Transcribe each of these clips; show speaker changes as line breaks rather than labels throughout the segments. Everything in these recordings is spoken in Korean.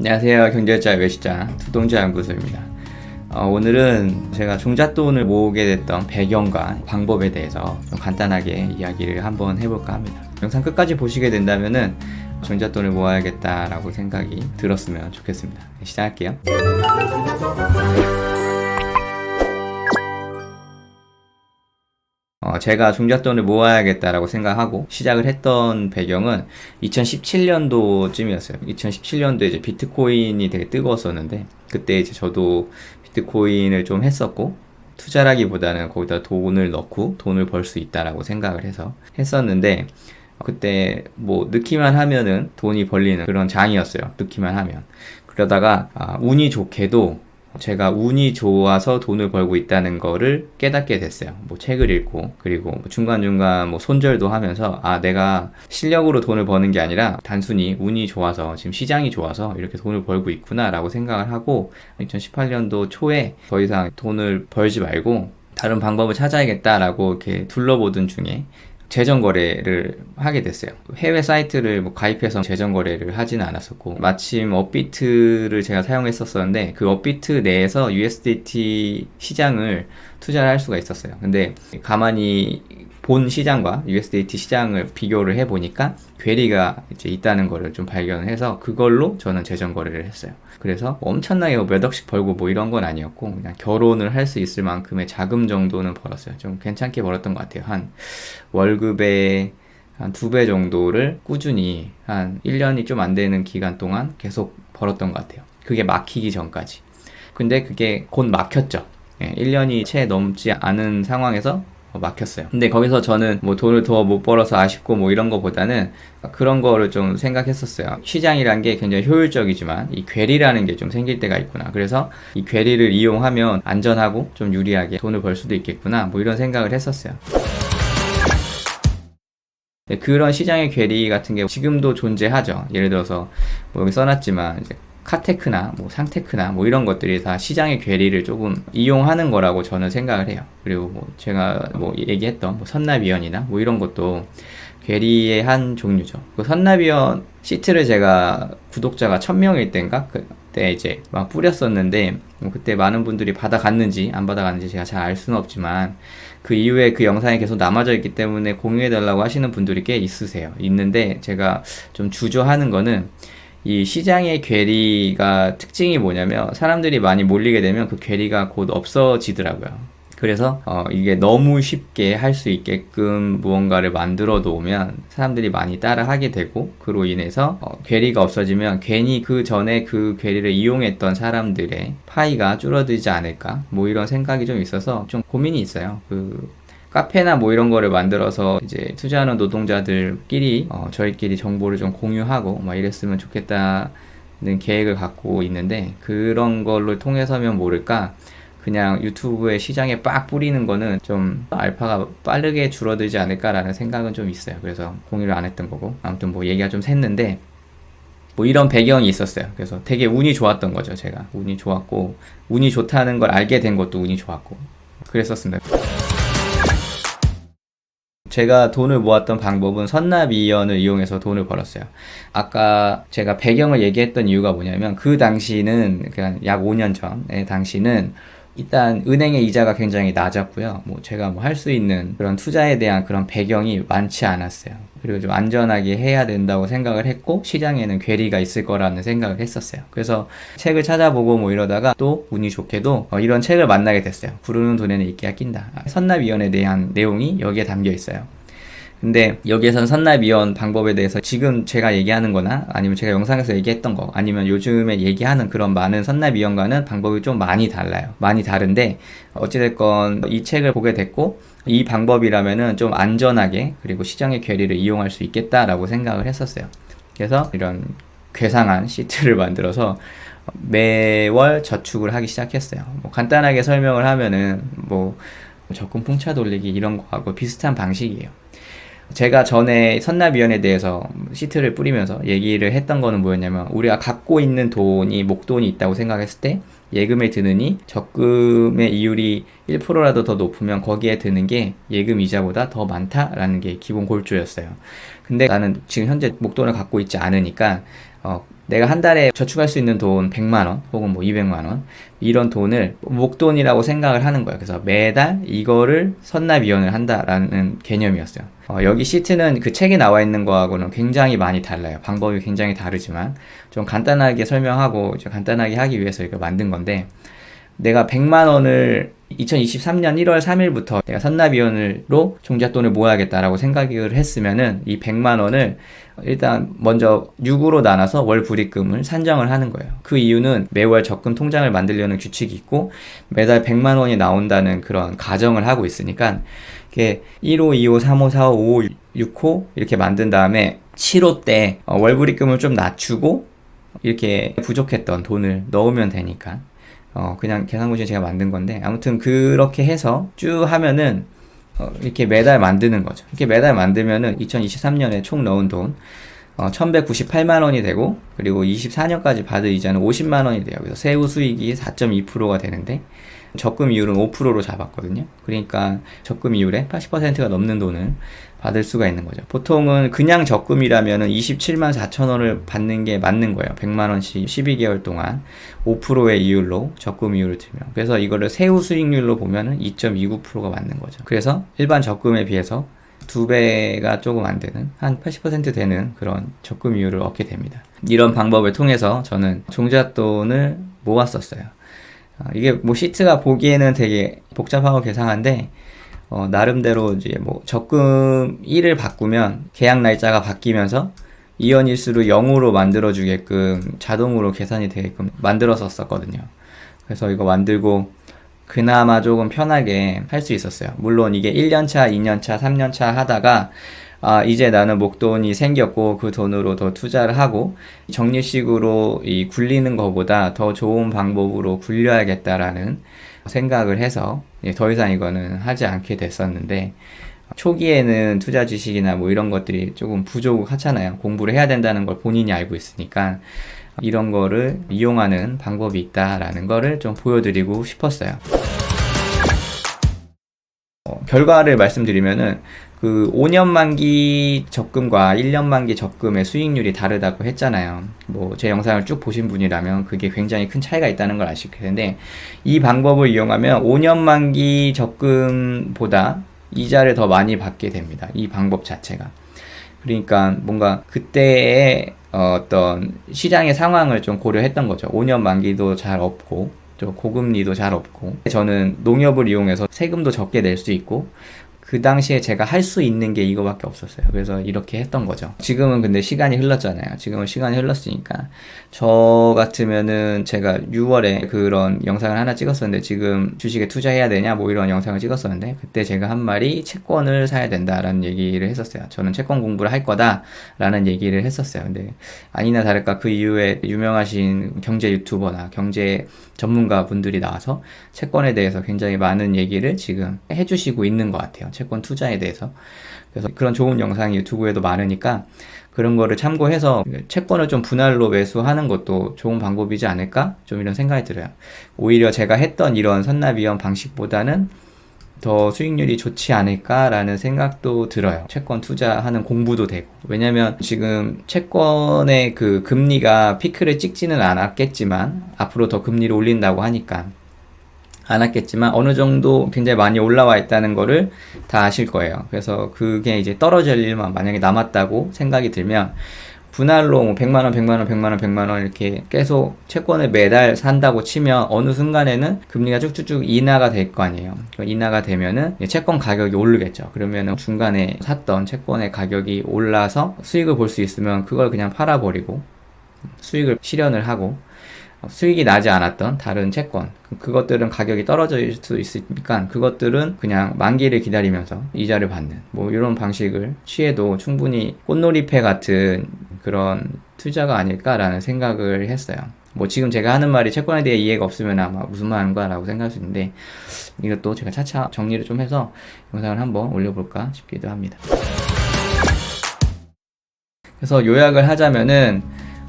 안녕하세요. 경제자 외시자 두동자연구소입니다. 오늘은 제가 종잣돈을 모으게 됐던 배경과 방법에 대해서 좀 간단하게 이야기를 한번 해볼까 합니다. 영상 끝까지 보시게 된다면은 종잣돈을 모아야겠다라고 생각이 들었으면 좋겠습니다. 시작할게요. 제가 종잣돈을 모아야겠다라고 생각하고 시작을 했던 배경은 2017년도쯤이었어요. 2017년도에 이제 비트코인이 되게 뜨거웠었는데, 그때 이제 저도 비트코인을 좀 했었고, 투자라기보다는 거기다 돈을 넣고 돈을 벌 수 있다라고 생각을 해서 했었는데, 그때 뭐 넣기만 하면은 돈이 벌리는 그런 장이었어요. 넣기만 하면. 그러다가 운이 좋게도 제가 운이 좋아서 돈을 벌고 있다는 거를 깨닫게 됐어요. 뭐 책을 읽고, 그리고 뭐 중간중간 뭐 손절도 하면서, 내가 실력으로 돈을 버는 게 아니라 단순히 운이 좋아서, 지금 시장이 좋아서 이렇게 돈을 벌고 있구나 라고 생각을 하고, 2018년도 초에 더 이상 돈을 벌지 말고 다른 방법을 찾아야겠다라고 이렇게 둘러보던 중에 재정 거래를 하게 됐어요. 해외 사이트를 뭐 가입해서 재정 거래를 하지는 않았었고, 마침 업비트를 제가 사용했었었는데, 그 업비트 내에서 USDT 시장을 투자를 할 수가 있었어요. 근데 가만히 본 시장과 USDT 시장을 비교를 해보니까 괴리가 이제 있다는 거를 좀 발견을 해서 그걸로 저는 재정 거래를 했어요. 그래서 엄청나게 몇 억씩 벌고 뭐 이런 건 아니었고, 그냥 결혼을 할 수 있을 만큼의 자금 정도는 벌었어요. 좀 괜찮게 벌었던 것 같아요. 한 월급의 한 2배 정도를 꾸준히 한 1년이 좀 안 되는 기간 동안 계속 벌었던 것 같아요. 그게 막히기 전까지. 근데 그게 곧 막혔죠. 1년이 채 넘지 않은 상황에서 막혔어요. 근데 거기서 저는 뭐 돈을 더 못 벌어서 아쉽고 뭐 이런 거보다는 그런 거를 좀 생각했었어요. 시장이란 게 굉장히 효율적이지만 이 괴리라는 게 좀 생길 때가 있구나. 그래서 이 괴리를 이용하면 안전하고 좀 유리하게 돈을 벌 수도 있겠구나. 뭐 이런 생각을 했었어요. 그런 시장의 괴리 같은 게 지금도 존재하죠. 예를 들어서 뭐 여기 써놨지만 이제 카테크나 뭐 상테크나 뭐 이런 것들이 다 시장의 괴리를 조금 이용하는 거라고 저는 생각을 해요. 그리고 뭐 제가 뭐 얘기했던 뭐 선납이연이나 뭐 이런 것도 괴리의 한 종류죠. 그 선납이연 시트를 제가 구독자가 1000명일 때인가 그때 이제 막 뿌렸었는데, 뭐 그때 많은 분들이 받아갔는지 안 받아갔는지 제가 잘 알 수는 없지만, 그 이후에 그 영상이 계속 남아져 있기 때문에 공유해달라고 하시는 분들이 꽤 있는데, 제가 좀 주저하는 거는 이 시장의 괴리가 특징이 뭐냐면, 사람들이 많이 몰리게 되면 그 괴리가 곧 없어지더라고요. 그래서 이게 너무 쉽게 할 수 있게끔 무언가를 만들어 놓으면 사람들이 많이 따라 하게 되고, 그로 인해서 괴리가 없어지면 괜히 그 전에 그 괴리를 이용했던 사람들의 파이가 줄어들지 않을까, 뭐 이런 생각이 좀 있어서 좀 고민이 있어요. 그 카페나 뭐 이런 거를 만들어서 이제 투자하는 노동자들끼리 저희끼리 정보를 좀 공유하고 막 이랬으면 좋겠다는 계획을 갖고 있는데, 그런 걸로 통해서면 모를까 그냥 유튜브에 시장에 빡 뿌리는 거는 좀 알파가 빠르게 줄어들지 않을까라는 생각은 좀 있어요. 그래서 공유를 안 했던 거고, 아무튼 뭐 얘기가 좀 샜는데, 뭐 이런 배경이 있었어요. 그래서 되게 운이 좋았던 거죠. 제가 운이 좋았고, 운이 좋다는 걸 알게 된 것도 운이 좋았고 그랬었습니다. 제가 돈을 모았던 방법은 선납이연을 이용해서 돈을 벌었어요. 아까 제가 배경을 얘기했던 이유가 뭐냐면, 그 당시는 그냥 약 5년 전의 당시는 일단 은행의 이자가 굉장히 낮았고요. 뭐 제가 뭐 할 수 있는 그런 투자에 대한 그런 배경이 많지 않았어요. 그리고 좀 안전하게 해야 된다고 생각을 했고, 시장에는 괴리가 있을 거라는 생각을 했었어요. 그래서 책을 찾아보고 뭐 이러다가 또 운이 좋게도 이런 책을 만나게 됐어요. 구르는 돈에는 이끼가 낀다. 선납이연에 대한 내용이 여기에 담겨 있어요. 근데 여기에선 선납이연 방법에 대해서 지금 제가 얘기하는 거나 아니면 제가 영상에서 얘기했던 거, 아니면 요즘에 얘기하는 그런 많은 선납이연과는 방법이 좀 많이 달라요. 많이 다른데, 어찌됐건 이 책을 보게 됐고, 이 방법이라면은 좀 안전하게, 그리고 시장의 괴리를 이용할 수 있겠다라고 생각을 했었어요. 그래서 이런 괴상한 시트를 만들어서 매월 저축을 하기 시작했어요. 뭐 간단하게 설명을 하면은 뭐 적금 풍차 돌리기 이런 거하고 비슷한 방식이에요. 제가 전에 선납위원회에 대해서 시트를 뿌리면서 얘기를 했던 거는 뭐였냐면, 우리가 갖고 있는 돈이 목돈이 있다고 생각했을 때 예금에 드느니 적금의 이율이 1%라도 더 높으면 거기에 드는 게 예금 이자보다 더 많다라는 게 기본 골조였어요. 근데 나는 지금 현재 목돈을 갖고 있지 않으니까 내가 한 달에 저축할 수 있는 돈 100만 원 혹은 뭐 200만 원 이런 돈을 목돈이라고 생각을 하는 거예요. 그래서 매달 이거를 선납이혼을 한다라는 개념이었어요. 여기 시트는 그 책에 나와 있는 거하고는 굉장히 많이 달라요. 방법이 굉장히 다르지만 좀 간단하게 설명하고 이제 간단하게 하기 위해서 이걸 만든 건데, 내가 100만 원을 2023년 1월 3일부터 내가 선납이혼으로 종잣돈을 모아야겠다라고 생각을 했으면은 이 100만 원을 일단 먼저 6으로 나눠서 월 불입금을 산정을 하는 거예요. 그 이유는 매월 적금 통장을 만들려는 규칙이 있고 매달 100만 원이 나온다는 그런 가정을 하고 있으니까, 이게 1호, 2호, 3호, 4호, 5호, 6호 이렇게 만든 다음에 7호 때 월 불입금을 좀 낮추고 이렇게 부족했던 돈을 넣으면 되니까 그냥 계산고시 제가 만든 건데, 아무튼 그렇게 해서 쭉 하면은 이렇게 매달 만드는 거죠. 이렇게 매달 만들면은 2023년에 총 넣은 돈 1198만 원이 되고, 그리고 24년까지 받을 이자는 50만 원이 돼요. 그래서 세후 수익이 4.2%가 되는데 적금 이율은 5%로 잡았거든요. 그러니까 적금 이율의 80%가 넘는 돈을 받을 수가 있는 거죠. 보통은 그냥 적금이라면은 27만 4천 원을 받는 게 맞는 거예요. 100만 원씩 12개월 동안 5%의 이율로 적금 이율을 들면. 그래서 이거를 세후 수익률로 보면은 2.29%가 맞는 거죠. 그래서 일반 적금에 비해서 2배가 조금 안 되는, 한 80% 되는 그런 적금 이율을 얻게 됩니다. 이런 방법을 통해서 저는 종잣돈을 모았었어요. 이게 뭐 시트가 보기에는 되게 복잡하고 괴상한데, 나름대로 이제 뭐 적금 1을 바꾸면 계약 날짜가 바뀌면서 이연일수를 0으로 만들어주게끔 자동으로 계산이 되게끔 만들었었거든요. 그래서 이거 만들고 그나마 조금 편하게 할 수 있었어요. 물론 이게 1년차, 2년차, 3년차 하다가 이제 나는 목돈이 생겼고 그 돈으로 더 투자를 하고 적립식으로 이 굴리는 것보다 더 좋은 방법으로 굴려야겠다라는 생각을 해서 더 이상 이거는 하지 않게 됐었는데, 초기에는 투자 지식이나 뭐 이런 것들이 조금 부족하잖아요. 공부를 해야 된다는 걸 본인이 알고 있으니까 이런 거를 이용하는 방법이 있다라는 거를 좀 보여드리고 싶었어요. 결과를 말씀드리면은 그 5년 만기 적금과 1년 만기 적금의 수익률이 다르다고 했잖아요. 뭐 제 영상을 쭉 보신 분이라면 그게 굉장히 큰 차이가 있다는 걸 아실 텐데, 이 방법을 이용하면 5년 만기 적금보다 이자를 더 많이 받게 됩니다. 이 방법 자체가. 그러니까 뭔가 그때의 어떤 시장의 상황을 좀 고려했던 거죠. 5년 만기도 잘 없고 또 고금리도 잘 없고, 저는 농협을 이용해서 세금도 적게 낼 수 있고, 그 당시에 제가 할 수 있는 게 이거밖에 없었어요. 그래서 이렇게 했던 거죠. 지금은 근데 시간이 흘렀잖아요. 지금은 시간이 흘렀으니까 저 같으면은 제가 6월에 그런 영상을 하나 찍었었는데, 지금 주식에 투자해야 되냐 뭐 이런 영상을 찍었었는데, 그때 제가 한 말이 채권을 사야 된다라는 얘기를 했었어요. 저는 채권 공부를 할 거다라는 얘기를 했었어요. 근데 아니나 다를까 그 이후에 유명하신 경제 유튜버나 경제 전문가 분들이 나와서 채권에 대해서 굉장히 많은 얘기를 지금 해주시고 있는 것 같아요. 채권 투자에 대해서. 그래서 그런 좋은 영상이 유튜브에도 많으니까 그런 거를 참고해서 채권을 좀 분할로 매수하는 것도 좋은 방법이지 않을까? 좀 이런 생각이 들어요. 오히려 제가 했던 이런 선납이혼 방식보다는 더 수익률이 좋지 않을까라는 생각도 들어요. 채권 투자하는 공부도 되고. 왜냐면 지금 채권의 그 금리가 피크를 찍지는 않았겠지만, 앞으로 더 금리를 올린다고 하니까 않았겠지만 어느 정도 굉장히 많이 올라와 있다는 거를 다 아실 거예요. 그래서 그게 이제 떨어질 일만 만약에 남았다고 생각이 들면, 분할로 뭐 100만원, 100만원, 100만원, 100만원 이렇게 계속 채권을 매달 산다고 치면 어느 순간에는 금리가 쭉쭉쭉 인하가 될 거 아니에요. 인하가 되면은 채권 가격이 오르겠죠. 그러면은 중간에 샀던 채권의 가격이 올라서 수익을 볼 수 있으면 그걸 그냥 팔아버리고 수익을 실현을 하고, 수익이 나지 않았던 다른 채권, 그것들은 가격이 떨어질 수 있으니까 그것들은 그냥 만기를 기다리면서 이자를 받는 뭐 이런 방식을 취해도 충분히 꽃놀이패 같은 그런 투자가 아닐까라는 생각을 했어요. 뭐 지금 제가 하는 말이 채권에 대해 이해가 없으면 아마 무슨 말인가 라고 생각할 수 있는데, 이것도 제가 차차 정리를 좀 해서 영상을 한번 올려볼까 싶기도 합니다. 그래서 요약을 하자면은,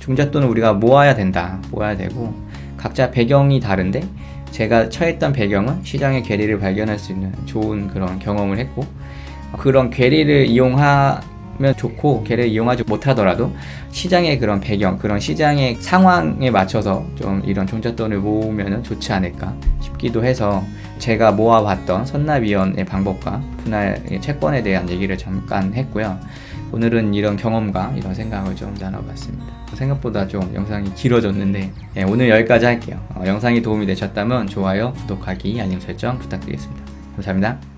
종잣돈을 우리가 모아야 된다. 모아야 되고, 각자 배경이 다른데 제가 처했던 배경은 시장의 괴리를 발견할 수 있는 좋은 그런 경험을 했고, 그런 괴리를 이용하는 있으면 좋고, 걔를 이용하지 못하더라도 시장의 그런 배경, 그런 시장의 상황에 맞춰서 좀 이런 종잣돈을 모으면 좋지 않을까 싶기도 해서 제가 모아봤던 선납이원의 방법과 분할 채권에 대한 얘기를 잠깐 했고요. 오늘은 이런 경험과 이런 생각을 좀 나눠봤습니다. 생각보다 좀 영상이 길어졌는데 오늘 여기까지 할게요. 영상이 도움이 되셨다면 좋아요, 구독하기, 알림 설정 부탁드리겠습니다. 감사합니다.